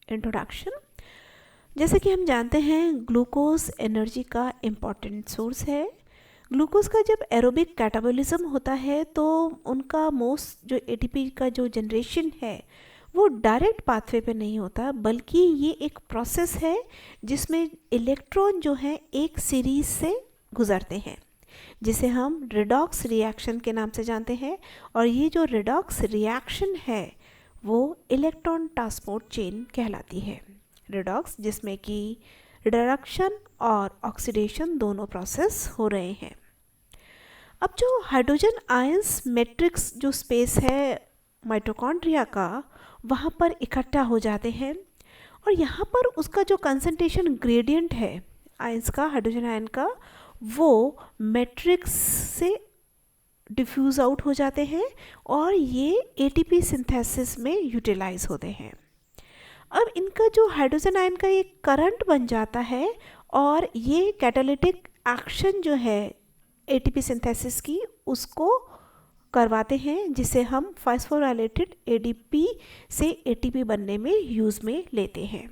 Introduction. जैसे कि हम जानते हैं ग्लूकोज एनर्जी का इम्पॉर्टेंट सोर्स है। ग्लूकोज का जब एरोबिक कैटाबॉलिज्म होता है तो उनका मोस्ट जो एटीपी का जो जनरेशन है वो डायरेक्ट पाथवे पे नहीं होता, बल्कि ये एक प्रोसेस है जिसमें इलेक्ट्रॉन जो है एक सीरीज से गुजरते हैं, जिसे हम रिडॉक्स रिएक्शन के नाम से जानते हैं। और ये जो रिडॉक्स रिएक्शन है वो इलेक्ट्रॉन ट्रांसपोर्ट चेन कहलाती है। रिडॉक्स जिसमें कि रिडक्शन और ऑक्सीडेशन दोनों प्रोसेस हो रहे हैं। अब जो हाइड्रोजन आयंस मैट्रिक्स जो स्पेस है माइटोकॉन्ड्रिया का, वहाँ पर इकट्ठा हो जाते हैं और यहाँ पर उसका जो कंसंट्रेशन ग्रेडियंट है आयंस का, हाइड्रोजन आयन का, वो मैट्रिक्स से डिफ्यूज़ आउट हो जाते हैं और ये एटीपी सिंथेसिस में यूटिलाइज होते हैं। अब इनका जो हाइड्रोजन आयन का एक करंट बन जाता है और ये कैटालिटिक एक्शन जो है एटीपी सिंथेसिस की उसको करवाते हैं, जिसे हम फास्फोराइलेटेड एडीपी से एटीपी बनने में यूज़ में लेते हैं।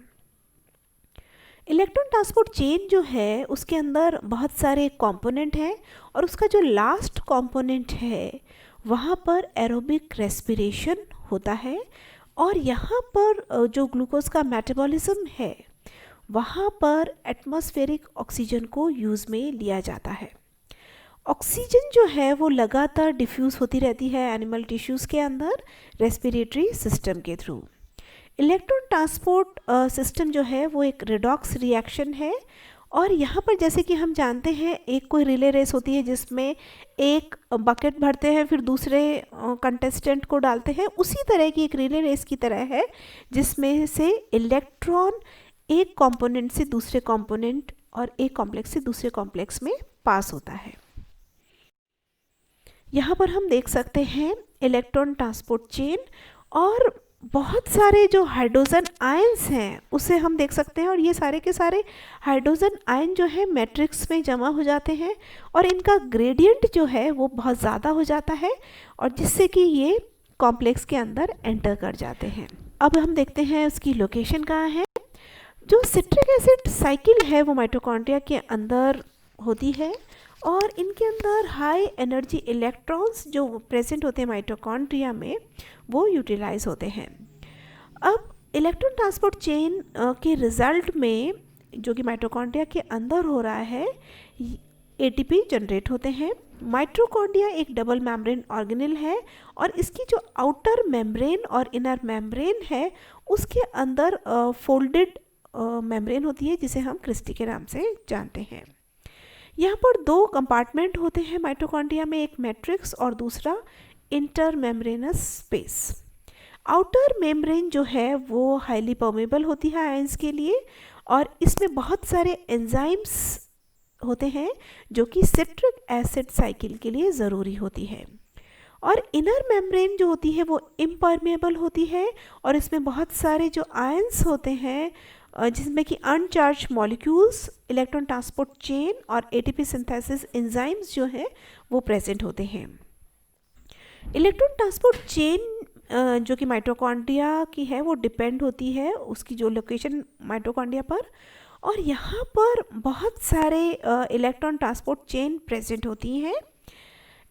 इलेक्ट्रॉन ट्रांसपोर्ट चेन जो है उसके अंदर बहुत सारे कंपोनेंट हैं और उसका जो लास्ट कंपोनेंट है वहाँ पर एरोबिक रेस्पिरेशन होता है और यहाँ पर जो ग्लूकोज का मेटाबॉलिज्म है वहाँ पर एटमॉस्फेरिक ऑक्सीजन को यूज़ में लिया जाता है। ऑक्सीजन जो है वो लगातार डिफ्यूज़ होती रहती है एनिमल टिश्यूज़ के अंदर रेस्पिरेटरी सिस्टम के थ्रू। इलेक्ट्रॉन ट्रांसपोर्ट सिस्टम जो है वो एक रिडॉक्स रिएक्शन है और यहाँ पर जैसे कि हम जानते हैं एक कोई रिले रेस होती है जिसमें एक बकेट भरते हैं फिर दूसरे कंटेस्टेंट को डालते हैं, उसी तरह की एक रिले रेस की तरह है जिसमें से इलेक्ट्रॉन एक कंपोनेंट से दूसरे कंपोनेंट और एक कॉम्प्लेक्स से दूसरे कॉम्प्लेक्स में पास होता है। यहाँ पर हम देख सकते हैं इलेक्ट्रॉन ट्रांसपोर्ट चेन और बहुत सारे जो हाइड्रोजन आयंस हैं उसे हम देख सकते हैं और ये सारे के सारे हाइड्रोजन आयन जो है मैट्रिक्स में जमा हो जाते हैं और इनका ग्रेडियंट जो है वो बहुत ज़्यादा हो जाता है और जिससे कि ये कॉम्प्लेक्स के अंदर एंटर कर जाते हैं। अब हम देखते हैं उसकी लोकेशन कहाँ है। जो सिट्रिक एसिड साइकिल है वो माइटोकॉन्ड्रिया के अंदर होती है और इनके अंदर हाई एनर्जी इलेक्ट्रॉन्स जो प्रेजेंट होते हैं माइटोकॉन्ड्रिया में वो यूटिलाइज होते हैं। अब इलेक्ट्रॉन ट्रांसपोर्ट चेन के रिजल्ट में जो कि माइटोकॉन्ड्रिया के अंदर हो रहा है एटीपी जनरेट होते हैं। माइटोकॉन्ड्रिया एक डबल मेम्ब्रेन ऑर्गेनेल है और इसकी जो आउटर मेम्ब्रेन और इनर मेम्ब्रेन है उसके अंदर फोल्डेड मेम्ब्रेन होती है जिसे हम क्रिस्टी के नाम से जानते हैं। यहाँ पर दो कंपार्टमेंट होते हैं माइटोकॉन्ड्रिया में, एक मैट्रिक्स और दूसरा inter membranes space. Outer membrane जो है वो हाईली परमेबल होती है आयंस के लिए और इसमें बहुत सारे एंजाइम्स होते हैं जो कि सिट्रिक एसिड साइकिल के लिए ज़रूरी होती है। और इनर मेम्ब्रेन जो होती है वो इम्परमेबल होती है और इसमें बहुत सारे जो आयंस होते हैं जिसमें कि अनचार्ज मॉलिक्यूल्स, इलेक्ट्रॉन ट्रांसपोर्ट चेन और एटीपी सिंथेसिस एंजाइम्स जो हैं वो प्रेजेंट होते हैं। इलेक्ट्रॉन ट्रांसपोर्ट चेन जो कि माइटोकॉन्ड्रिया की है वो डिपेंड होती है उसकी जो लोकेशन माइटोकॉन्ड्रिया पर और यहाँ पर बहुत सारे इलेक्ट्रॉन ट्रांसपोर्ट चेन प्रेजेंट होती हैं।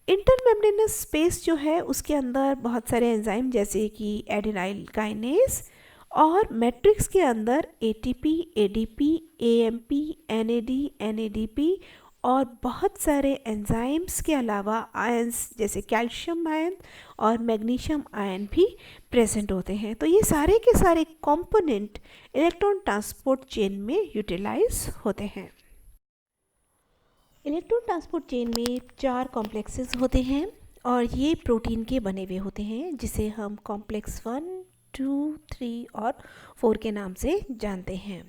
इंटरमेम्ब्रेनस स्पेस जो है उसके अंदर बहुत सारे एंजाइम जैसे कि एडेनाइल काइनेज और मैट्रिक्स के अंदर ATP, ADP, AMP, NAD, NADP और बहुत सारे एंजाइम्स के अलावा आयंस जैसे कैल्शियम आयन और मैग्नीशियम आयन भी प्रेजेंट होते हैं। तो ये सारे के सारे कंपोनेंट इलेक्ट्रॉन ट्रांसपोर्ट चेन में यूटिलाइज होते हैं। इलेक्ट्रॉन ट्रांसपोर्ट चेन में 4 कॉम्प्लेक्सेस होते हैं और ये प्रोटीन के बने हुए होते हैं जिसे हम कॉम्प्लेक्स 1, 2, 3 और 4 के नाम से जानते हैं।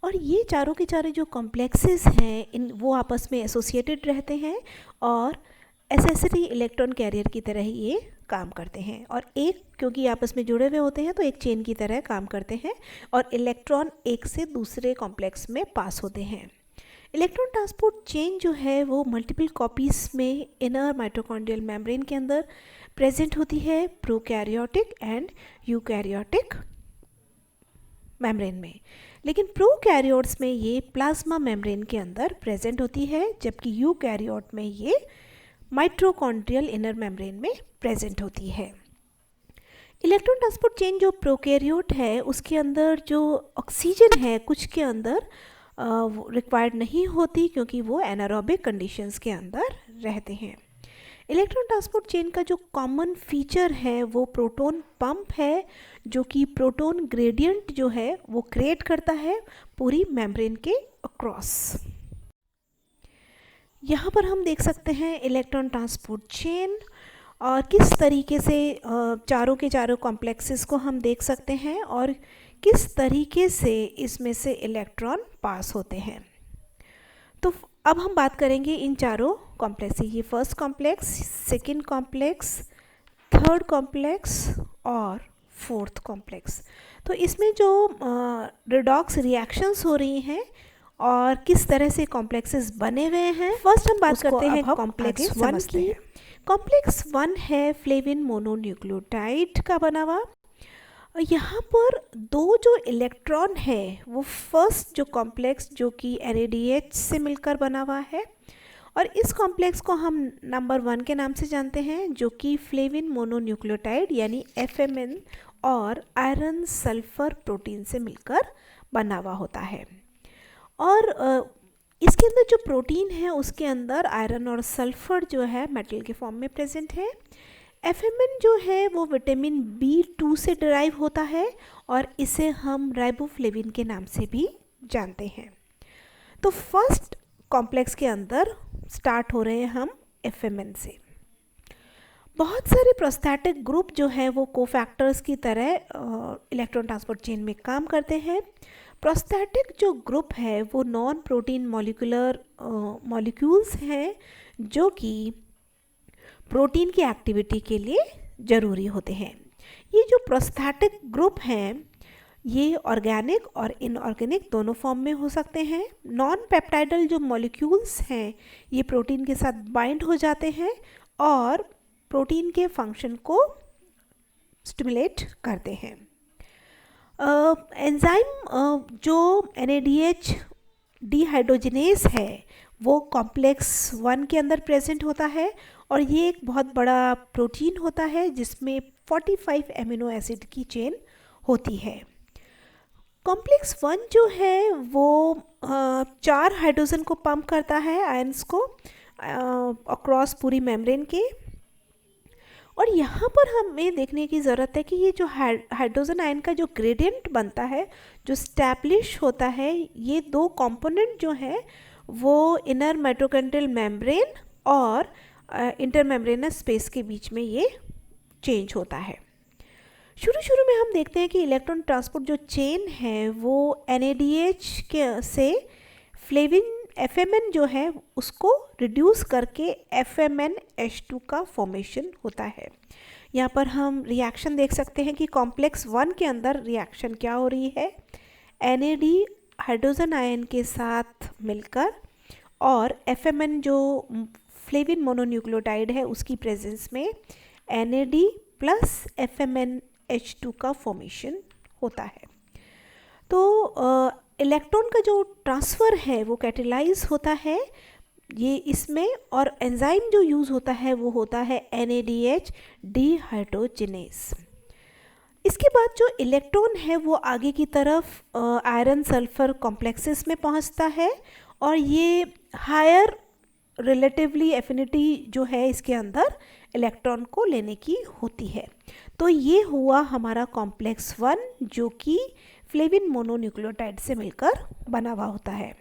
और ये चारों के चारों जो कॉम्प्लेक्सेस हैं इन वो आपस में एसोसिएटेड रहते हैं और एसेसरी इलेक्ट्रॉन कैरियर की तरह ही ये काम करते हैं और एक क्योंकि आपस में जुड़े हुए होते हैं तो एक चेन की तरह काम करते हैं और इलेक्ट्रॉन एक से दूसरे कॉम्प्लेक्स में पास होते हैं। इलेक्ट्रॉन ट्रांसपोर्ट चेन जो है वो मल्टीपल कॉपीज़ में इनर माइटोकॉन्ड्रियल मेम्ब्रेन के अंदर प्रेजेंट होती है, प्रोकैरियोटिक एंड यूकैरियोटिक मेम्ब्रेन में, लेकिन प्रोकैरियोट्स में ये प्लाज्मा मेम्ब्रेन के अंदर प्रेजेंट होती है, जबकि यूकैरियोट में ये माइटोकॉन्ड्रियल इनर मेम्ब्रेन में प्रेजेंट होती है। इलेक्ट्रॉन ट्रांसपोर्ट चेन जो प्रोकैरियोट है उसके अंदर जो ऑक्सीजन है कुछ के अंदर रिक्वायर्ड नहीं होती, क्योंकि वो एनारोबिक कंडीशंस के अंदर रहते हैं। इलेक्ट्रॉन ट्रांसपोर्ट चेन का जो कॉमन फीचर है वो प्रोटॉन पंप है, जो कि प्रोटॉन ग्रेडियंट जो है वो क्रिएट करता है पूरी मेम्ब्रेन के अक्रॉस। यहाँ पर हम देख सकते हैं इलेक्ट्रॉन ट्रांसपोर्ट चेन और किस तरीके से चारों के चारों कॉम्प्लेक्सेस को हम देख सकते हैं और किस तरीके से इसमें से इलेक्ट्रॉन पास होते हैं। तो अब हम बात करेंगे इन चारों कॉम्प्लेक्स, ये first complex, second complex, third complex और फोर्थ कॉम्प्लेक्स। तो इसमें जो रिडॉक्स रिएक्शंस हो रही हैं और किस तरह से कॉम्प्लेक्सेस बने हुए हैं, फर्स्ट हम बात करते हैं कॉम्प्लेक्स 1 की। कॉम्प्लेक्स 1 है फ्लेविन मोनोन्यूक्लियोटाइड का बना हुआ। यहाँ पर दो जो इलेक्ट्रॉन है वो फर्स्ट जो कॉम्प्लेक्स जो कि NADH से मिलकर बना हुआ है, और इस कॉम्प्लेक्स को हम नंबर 1 के नाम से जानते हैं, जो कि फ्लेविन मोनोन्यूक्लियोटाइड यानी FMN और आयरन सल्फर प्रोटीन से मिलकर बना हुआ होता है। और इसके अंदर जो प्रोटीन है उसके अंदर आयरन और सल्फर जो है मेटल के फॉर्म में प्रेजेंट है। FMN जो है वो विटामिन B2 से डिराइव होता है और इसे हम राइबोफ्लेविन के नाम से भी जानते हैं। तो फर्स्ट कॉम्प्लेक्स के अंदर स्टार्ट हो रहे हैं हम FMN से। बहुत सारे प्रोस्थेटिक ग्रुप जो है वो कोफैक्टर्स की तरह इलेक्ट्रॉन ट्रांसपोर्ट चेन में काम करते हैं। प्रोस्थेटिक जो ग्रुप है वो नॉन प्रोटीन मॉलिक्यूलर मॉलिक्यूल्स हैं जो कि प्रोटीन की एक्टिविटी के लिए ज़रूरी होते हैं। ये जो प्रोस्थेटिक ग्रुप हैं ये ऑर्गेनिक और इनऑर्गेनिक दोनों फॉर्म में हो सकते हैं। नॉन पेप्टाइडल जो मॉलिक्यूल्स हैं ये प्रोटीन के साथ बाइंड हो जाते हैं और प्रोटीन के फंक्शन को स्टिमुलेट करते हैं। एंजाइम जो NADH डिहाइड्रोजिनेज है वो कॉम्प्लेक्स 1 के अंदर प्रेजेंट होता है और ये एक बहुत बड़ा प्रोटीन होता है जिसमें 45 एमिनो एसिड की चेन होती है। कॉम्प्लेक्स 1 जो है वो 4 हाइड्रोजन को पंप करता है आयंस को अक्रॉस पूरी मेम्ब्रेन के। और यहाँ पर हमें देखने की ज़रूरत है कि ये जो हाइड्रोजन आयन का जो ग्रेडियंट बनता है जो स्टैब्लिश होता है, ये दो कंपोनेंट जो है वो इनर माइटोकॉन्ड्रियल मेम्ब्रेन और इंटरमेम्ब्रेनस स्पेस के बीच में ये चेंज होता है। शुरू में हम देखते हैं कि इलेक्ट्रॉन ट्रांसपोर्ट जो चेन है वो NADH के से फ्लेविन FMN जो है उसको रिड्यूस करके FMNH2 का फॉर्मेशन होता है। यहाँ पर हम रिएक्शन देख सकते हैं कि कॉम्प्लेक्स 1 के अंदर रिएक्शन क्या हो रही है। NAD हाइड्रोजन आयन के साथ मिलकर और FMN जो फ्लेविन मोनोन्यूक्लियोटाइड है उसकी प्रेजेंस में NAD प्लस FMNH2 का फॉर्मेशन होता है। तो इलेक्ट्रॉन का जो ट्रांसफ़र है वो कैटेलाइज होता है ये इसमें, और एंजाइम जो यूज़ होता है वो होता है NADH डिहाइड्रोजिनेज। इसके बाद जो इलेक्ट्रॉन है वो आगे की तरफ आयरन सल्फर कॉम्प्लेक्सेस में पहुंचता है और ये हायर रिलेटिवली एफिनिटी जो है इसके अंदर इलेक्ट्रॉन को लेने की होती है। तो ये हुआ हमारा कॉम्प्लेक्स 1 जो कि फ्लेविन मोनोन्यूक्लियोटाइड से मिलकर बना हुआ होता है।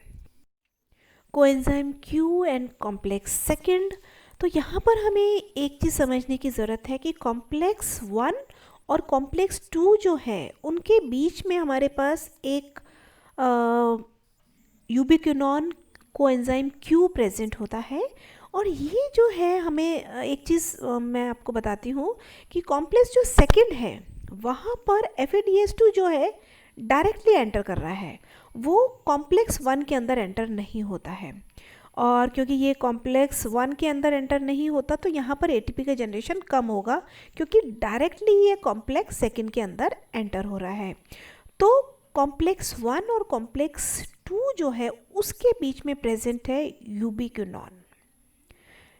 Coenzyme Q and complex second. तो यहाँ पर हमें एक चीज़ समझने की ज़रूरत है कि कॉम्प्लेक्स 1 और कॉम्प्लेक्स 2 जो है उनके बीच में हमारे पास एक यूबिक्विनोन कोएंजाइम Q प्रेजेंट होता है। और ये जो है हमें एक चीज़ मैं आपको बताती हूँ कि कॉम्प्लेक्स जो सेकंड है वहाँ पर FADH2 जो है डायरेक्टली एंटर कर रहा है, वो कॉम्प्लेक्स 1 के अंदर एंटर नहीं होता है। और क्योंकि ये कॉम्प्लेक्स 1 के अंदर एंटर नहीं होता तो यहाँ पर ATP का जनरेशन कम होगा क्योंकि डायरेक्टली ये कॉम्प्लेक्स सेकंड के अंदर एंटर हो रहा है। तो कॉम्प्लेक्स 1 और कॉम्प्लेक्स 2 जो है उसके बीच में प्रेजेंट है यूबिक्विनॉन।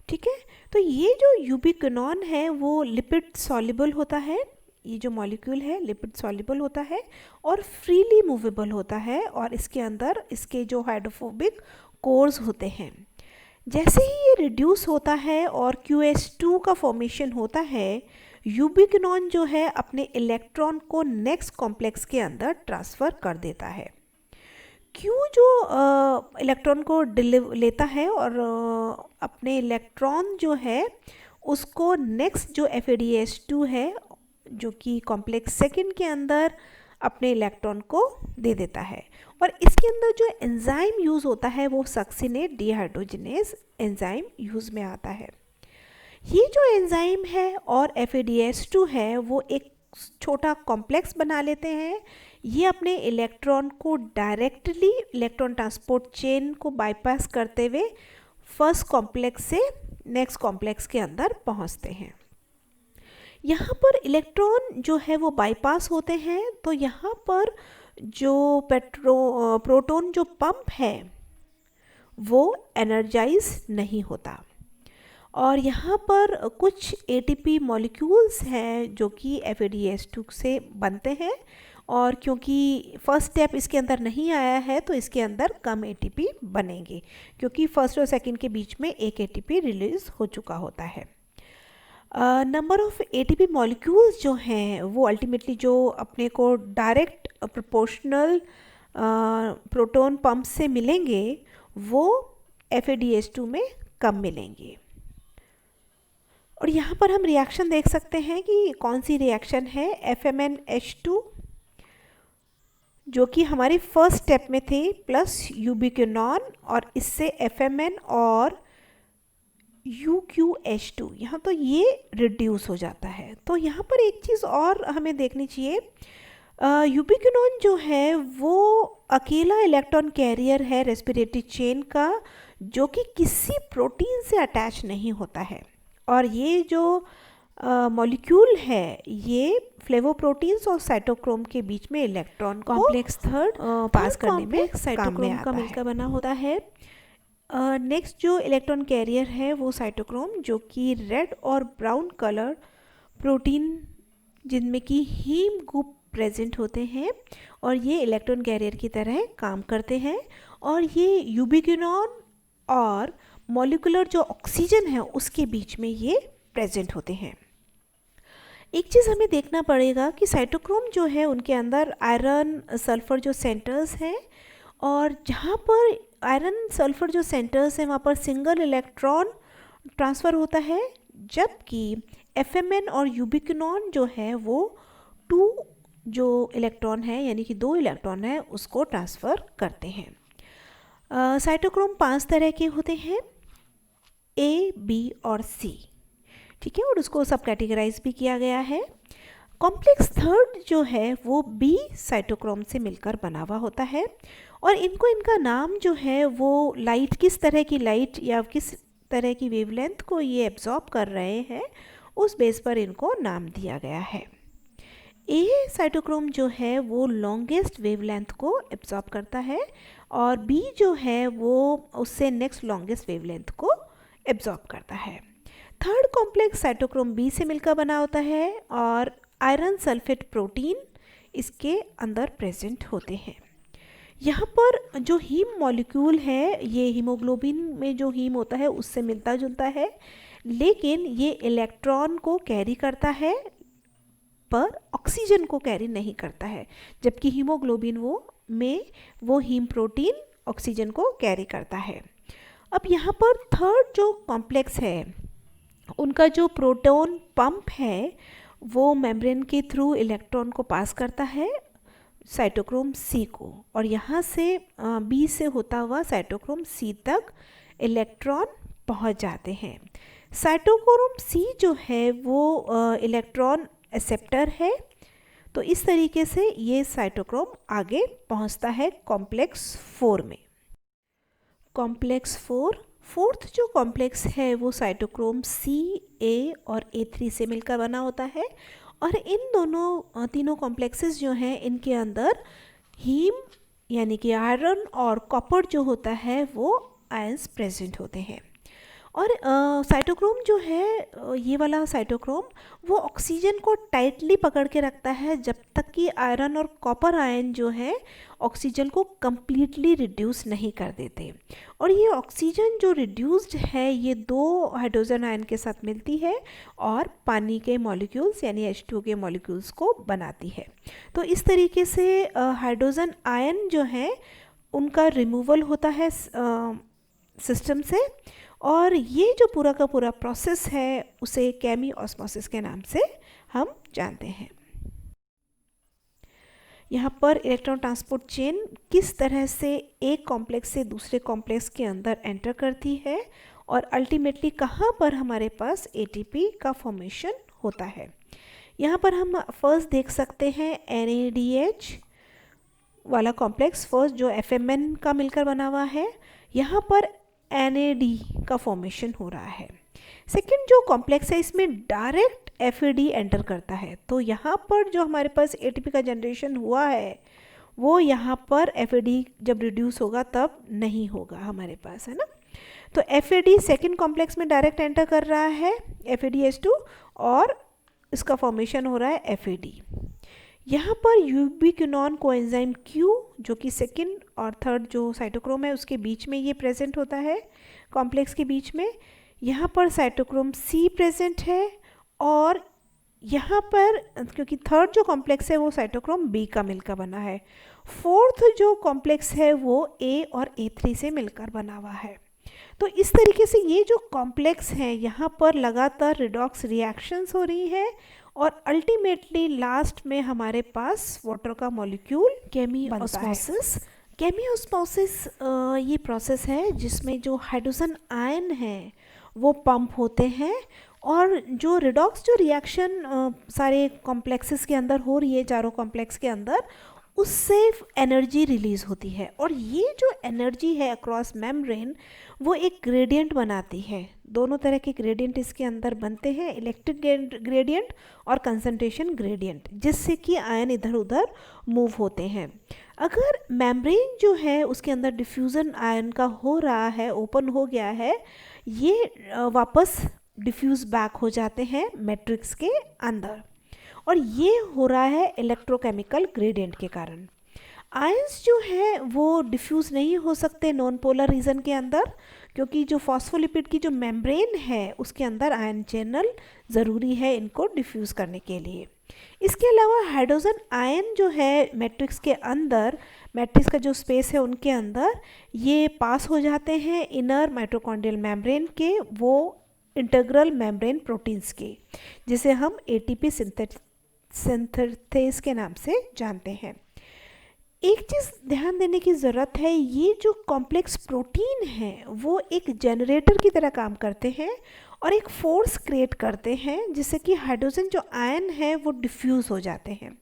ठीक है, तो ये जो यूबिक्विनॉन है वो लिपिड सॉल्युबल होता है, ये जो मॉलिक्यूल है लिपिड सॉल्युबल होता है और फ्रीली मूवेबल होता है, और इसके अंदर इसके जो हाइड्रोफोबिक कोर्स होते हैं। जैसे ही ये रिड्यूस होता है और QH2 का फॉर्मेशन होता है, यूबिक्विनॉन जो है अपने इलेक्ट्रॉन को नेक्स्ट कॉम्प्लेक्स के अंदर ट्रांसफ़र कर देता है। क्यू जो इलेक्ट्रॉन को लेता है और अपने इलेक्ट्रॉन जो है उसको नेक्स्ट जो FADH2 है जो कि कॉम्प्लेक्स सेकंड के अंदर अपने इलेक्ट्रॉन को दे देता है, और इसके अंदर जो एंजाइम यूज़ होता है वो सक्सिनेट डिहाइड्रोजनेज एंजाइम यूज़ में आता है। ये जो एंजाइम है और FADH2 है वो एक छोटा कॉम्प्लेक्स बना लेते हैं। ये अपने इलेक्ट्रॉन को डायरेक्टली इलेक्ट्रॉन ट्रांसपोर्ट चेन को बाईपास करते हुए फर्स्ट कॉम्प्लेक्स से नेक्स्ट कॉम्प्लेक्स के अंदर पहुंचते हैं। यहाँ पर इलेक्ट्रॉन जो है वो बाईपास होते हैं, तो यहाँ पर जो प्रोटॉन जो पंप है वो एनर्जाइज नहीं होता, और यहाँ पर कुछ ATP मॉलिक्यूल्स हैं जो कि FADH2 से बनते हैं, और क्योंकि फर्स्ट स्टेप इसके अंदर नहीं आया है तो इसके अंदर कम ATP बनेंगे, क्योंकि फर्स्ट और सेकंड के बीच में एक ATP रिलीज हो चुका होता है। नंबर ऑफ ATP मॉलिक्यूल्स जो हैं वो अल्टीमेटली जो अपने को डायरेक्ट प्रोपोर्शनल प्रोटॉन पंप से मिलेंगे वो FADH2 में कम मिलेंगे। और यहाँ पर हम रिएक्शन देख सकते हैं कि कौन सी रिएक्शन है, FMnH2 जो कि हमारी फर्स्ट स्टेप में थे प्लस यूबिक्विनॉन, और इससे FMn और UQH2 यहाँ तो ये रिड्यूस हो जाता है। तो यहाँ पर एक चीज़ और हमें देखनी चाहिए, यूबिक्विनॉन जो है वो अकेला इलेक्ट्रॉन कैरियर है रेस्पिरेटरी चेन का, जो कि किसी प्रोटीन से अटैच नहीं होता है, और ये जो मॉलिक्यूल है ये फ्लेवोप्रोटीन्स और साइटोक्रोम के बीच में इलेक्ट्रॉन कॉम्प्लेक्स थर्ड पास करने में साइटोक्रोम का मिलकर बना होता है। नेक्स्ट जो इलेक्ट्रॉन कैरियर है वो साइटोक्रोम, जो कि रेड और ब्राउन कलर प्रोटीन जिनमें कि हीम ग्रुप प्रेजेंट होते हैं, और ये इलेक्ट्रॉन कैरियर की तरह काम करते हैं, और ये यूबिक्विनॉन और मॉलिक्यूलर जो ऑक्सीजन है उसके बीच में ये प्रेजेंट होते हैं। एक चीज़ हमें देखना पड़ेगा कि साइटोक्रोम जो है उनके अंदर आयरन सल्फर जो सेंटर्स हैं, और जहाँ पर आयरन सल्फर जो सेंटर्स हैं वहाँ पर सिंगल इलेक्ट्रॉन ट्रांसफ़र होता है, जबकि FMn और यूबिक्विनॉन जो है वो 2 जो इलेक्ट्रॉन है यानी कि 2 इलेक्ट्रॉन है उसको ट्रांसफ़र करते हैं। साइटोक्रोम 5 तरह के होते हैं, A, B और C, ठीक है, और उसको सब कैटेगराइज भी किया गया है। कॉम्प्लेक्स थर्ड जो है वो B साइटोक्रोम से मिलकर बना हुआ होता है, और इनका नाम जो है वो लाइट किस तरह की लाइट या किस तरह की वेवलेंथ को ये एब्जॉर्ब कर रहे हैं उस बेस पर इनको नाम दिया गया है। A साइटोक्रोम जो है वो लॉन्गेस्ट वेवलेंथ को एब्जॉर्ब करता है, और B जो है वो उससे नेक्स्ट लॉन्गेस्ट वेवलेंथ को एब्जॉर्ब करता है। थर्ड कॉम्प्लेक्स साइटोक्रोम B से मिलकर बना होता है, और आयरन सल्फेट प्रोटीन इसके अंदर प्रेजेंट होते हैं। यहाँ पर जो हीम मॉलिक्यूल है ये हीमोग्लोबिन में जो हीम होता है उससे मिलता जुलता है, लेकिन ये इलेक्ट्रॉन को कैरी करता है पर ऑक्सीजन को कैरी नहीं करता है, जबकि हीमोग्लोबिन वो हीम प्रोटीन ऑक्सीजन को कैरी करता है। अब यहाँ पर थर्ड जो कॉम्प्लेक्स है उनका जो प्रोटॉन पंप है वो मेम्ब्रेन के थ्रू इलेक्ट्रॉन को पास करता है साइटोक्रोम C को, और यहाँ से B से होता हुआ साइटोक्रोम C तक इलेक्ट्रॉन पहुँच जाते हैं। साइटोक्रोम C जो है वो इलेक्ट्रॉन एक्सेप्टर है, तो इस तरीके से ये साइटोक्रोम आगे पहुँचता है कॉम्प्लेक्स 4 में। कॉम्प्लेक्स 4 फोर्थ जो कॉम्प्लेक्स है वो साइटोक्रोम C, A और A3 से मिलकर बना होता है, और इन तीनों कॉम्प्लेक्सेस जो हैं इनके अंदर हीम यानी कि आयरन और कॉपर जो होता है वो आयंस प्रेजेंट होते हैं। और साइटोक्रोम जो है ये वाला साइटोक्रोम वो ऑक्सीजन को टाइटली पकड़ के रखता है जब तक कि आयरन और कॉपर आयन जो है ऑक्सीजन को कम्प्लीटली रिड्यूस नहीं कर देते। और ये ऑक्सीजन जो रिड्यूस्ड है ये दो हाइड्रोजन आयन के साथ मिलती है और पानी के मॉलिक्यूल्स यानी H2O के मॉलिक्यूल्स को बनाती है। तो इस तरीके से हाइड्रोजन आयन जो है उनका रिमूवल होता है सिस्टम से, और ये जो पूरा का पूरा प्रोसेस है उसे केमी ऑस्मोसिस के नाम से हम जानते हैं। यहाँ पर इलेक्ट्रॉन ट्रांसपोर्ट चेन किस तरह से एक कॉम्प्लेक्स से दूसरे कॉम्प्लेक्स के अंदर एंटर करती है और अल्टीमेटली कहाँ पर हमारे पास एटीपी का फॉर्मेशन होता है। यहाँ पर हम फर्स्ट देख सकते हैं NADH वाला कॉम्प्लेक्स, फर्स्ट जो FMN का मिलकर बना हुआ है, यहाँ पर NAD का फॉर्मेशन हो रहा है। सेकेंड जो कॉम्प्लेक्स है इसमें डायरेक्ट FAD एंटर करता है, तो यहाँ पर जो हमारे पास ATP का जनरेशन हुआ है वो यहाँ पर FAD जब रिड्यूस होगा तब नहीं होगा हमारे पास, है ना। तो FAD सेकेंड कॉम्प्लेक्स में डायरेक्ट एंटर कर रहा है FADH2 और इसका फॉर्मेशन हो रहा है FAD। यहाँ पर यूबिक्विनोन कोएंजाइम Q जो कि सेकेंड और थर्ड जो साइटोक्रोम है उसके बीच में ये प्रेजेंट होता है कॉम्प्लेक्स के बीच में। यहाँ पर साइटोक्रोम C प्रेजेंट है और यहाँ पर क्योंकि थर्ड जो कॉम्प्लेक्स है वो साइटोक्रोम B का मिलकर बना है, फोर्थ जो कॉम्प्लेक्स है वो A और A3 से मिलकर बना हुआ है। तो इस तरीके से ये जो कॉम्प्लेक्स हैं यहाँ पर लगातार रिडॉक्स रिएक्शंस हो रही है और अल्टीमेटली लास्ट में हमारे पास वाटर का मॉलिक्यूल केमिओस्मोसिस। केमिओस्मोसिस ये प्रोसेस है जिसमें जो हाइड्रोजन आयन है वो पंप होते हैं और जो रिडॉक्स जो रिएक्शन सारे कॉम्प्लेक्सेस के अंदर हो रही है, चारों कॉम्प्लेक्स के अंदर, उससे एनर्जी रिलीज़ होती है और ये जो एनर्जी है अक्रॉस मेम्ब्रेन वो एक ग्रेडियंट बनाती है। दोनों तरह के ग्रेडियंट इसके अंदर बनते हैं, इलेक्ट्रिक ग्रेडियंट और कंसंट्रेशन ग्रेडियंट, जिससे कि आयन इधर उधर मूव होते हैं। अगर मेम्ब्रेन जो है उसके अंदर डिफ्यूज़न आयन का हो रहा है, ओपन हो गया है, ये वापस डिफ्यूज़ बैक हो जाते हैं मैट्रिक्स के अंदर और ये हो रहा है इलेक्ट्रोकेमिकल ग्रेडियंट के कारण। आयंस जो है वो डिफ्यूज़ नहीं हो सकते नॉन पोलर रीजन के अंदर क्योंकि जो फॉस्फोलिपिड की जो मेम्ब्रेन है उसके अंदर आयन चैनल ज़रूरी है इनको डिफ्यूज़ करने के लिए। इसके अलावा हाइड्रोजन आयन जो है मैट्रिक्स के अंदर, मैट्रिक्स का जो स्पेस है उनके अंदर ये पास हो जाते हैं इनर माइटोकॉन्ड्रियल मेम्ब्रेन के, वो इंटीग्रल मेम्ब्रेन प्रोटीन्स के, जिसे हम ATP सिंथेस के नाम से जानते हैं। एक चीज़ ध्यान देने की ज़रूरत है, ये जो कॉम्प्लेक्स प्रोटीन है वो एक जनरेटर की तरह काम करते हैं और एक फोर्स क्रिएट करते हैं जिससे कि हाइड्रोजन जो आयन है वो डिफ्यूज़ हो जाते हैं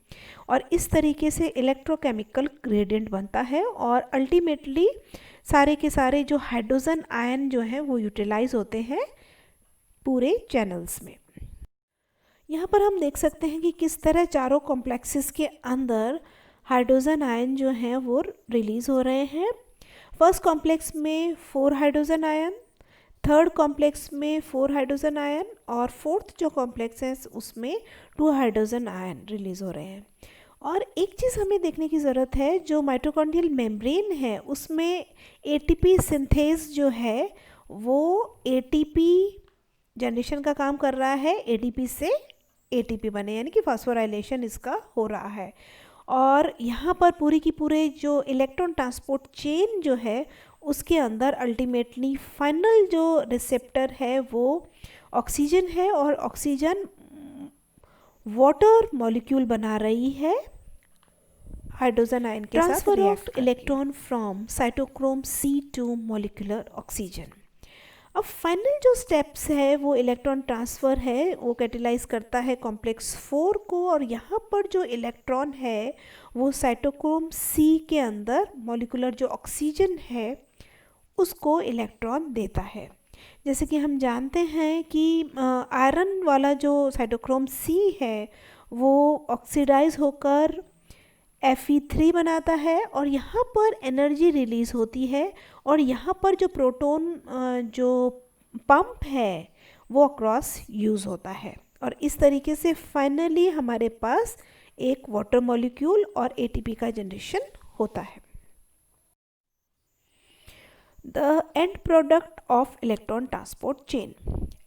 और इस तरीके से इलेक्ट्रोकेमिकल ग्रेडियंट बनता है और अल्टीमेटली सारे के सारे जो हाइड्रोजन आयन जो हैं वो यूटिलाइज होते हैं पूरे चैनल्स में। यहाँ पर हम देख सकते हैं कि किस तरह चारों कॉम्प्लेक्सेस के अंदर हाइड्रोजन आयन जो हैं वो रिलीज़ हो रहे हैं। फर्स्ट कॉम्प्लेक्स में 4 हाइड्रोजन आयन, थर्ड कॉम्प्लेक्स में 4 हाइड्रोजन आयन और फोर्थ जो कॉम्प्लेक्स है उसमें 2 हाइड्रोजन आयन रिलीज़ हो रहे हैं। और एक चीज़ हमें देखने की ज़रूरत है, जो माइटोकॉन्ड्रियल मेम्ब्रेन है उसमें ATP सिंथेस जो है वो ATP जनरेशन का काम कर रहा है, ADP से ATP बने यानी कि फॉस्फोराइलेशन इसका हो रहा है। और यहाँ पर पूरी की पूरे जो इलेक्ट्रॉन ट्रांसपोर्ट चेन जो है उसके अंदर अल्टीमेटली फाइनल जो रिसेप्टर है वो ऑक्सीजन है और ऑक्सीजन वाटर मॉलिक्यूल बना रही है हाइड्रोजन आयन के साथ। Transfer of electron from cytochrome C to molecular oxygen. अब फाइनल जो स्टेप्स है वो इलेक्ट्रॉन ट्रांसफ़र है, वो कैटेलाइज करता है कॉम्प्लेक्स 4 को और यहाँ पर जो इलेक्ट्रॉन है वो साइटोक्रोम C के अंदर मॉलिक्यूलर जो ऑक्सीजन है उसको इलेक्ट्रॉन देता है। जैसे कि हम जानते हैं कि आयरन वाला जो साइटोक्रोम C है वो ऑक्सीडाइज होकर Fe3 बनाता है और यहाँ पर एनर्जी रिलीज होती है और यहाँ पर जो प्रोटॉन जो पंप है वो अक्रॉस यूज़ होता है और इस तरीके से फाइनली हमारे पास एक वाटर मॉलिक्यूल और एटीपी का जनरेशन होता है। The end product of electron transport chain.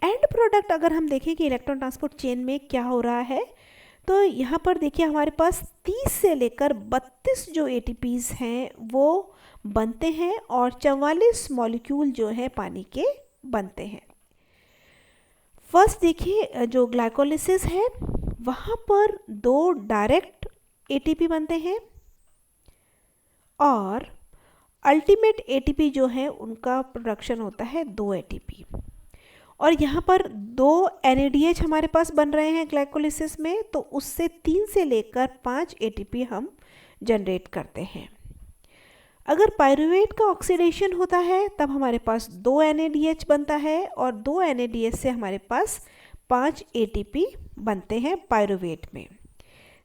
And product अगर हम देखें कि इलेक्ट्रॉन ट्रांसपोर्ट चेन में क्या हो रहा है, तो यहाँ पर देखिए हमारे पास 30 से लेकर 32 जो एटीपीज हैं वो बनते हैं और 44 मॉलिक्यूल जो है पानी के बनते हैं। फर्स्ट देखिए जो ग्लाइकोलिसिस है वहाँ पर 2 डायरेक्ट एटीपी बनते हैं और अल्टीमेट एटीपी जो है उनका प्रोडक्शन होता है 2 एटीपी और यहाँ पर 2 NADH हमारे पास बन रहे हैं ग्लाइकोलिसिस में, तो उससे 3 से लेकर 5 एटीपी हम जनरेट करते हैं। अगर पायरुवेट का ऑक्सीडेशन होता है तब हमारे पास 2 NADH बनता है और 2 NADH से हमारे पास 5 ATP बनते हैं पायरुवेट में।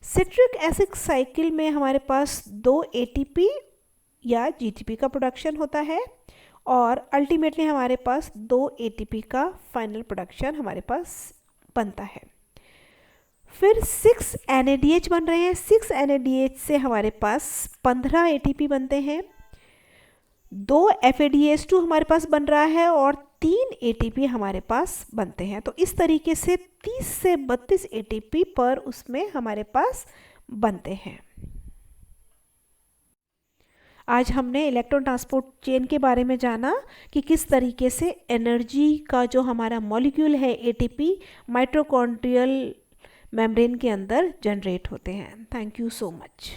सिट्रिक एसिड साइकिल में हमारे पास 2 ATP या GTP का प्रोडक्शन होता है और अल्टीमेटली हमारे पास 2 ATP का फाइनल प्रोडक्शन हमारे पास बनता है। फिर 6 NADH बन रहे हैं। 6 NADH से हमारे पास 15 ATP बनते हैं। 2 FADH2 हमारे पास बन रहा है और 3 ATP हमारे पास बनते हैं। तो इस तरीके से 30 से 32 ATP पर उसमें हमारे पास बनते हैं। आज हमने इलेक्ट्रॉन ट्रांसपोर्ट चेन के बारे में जाना कि किस तरीके से एनर्जी का जो हमारा मॉलिक्यूल है ATP माइटोकॉन्ड्रियल मेम्ब्रेन के अंदर जनरेट होते हैं। Thank you so much.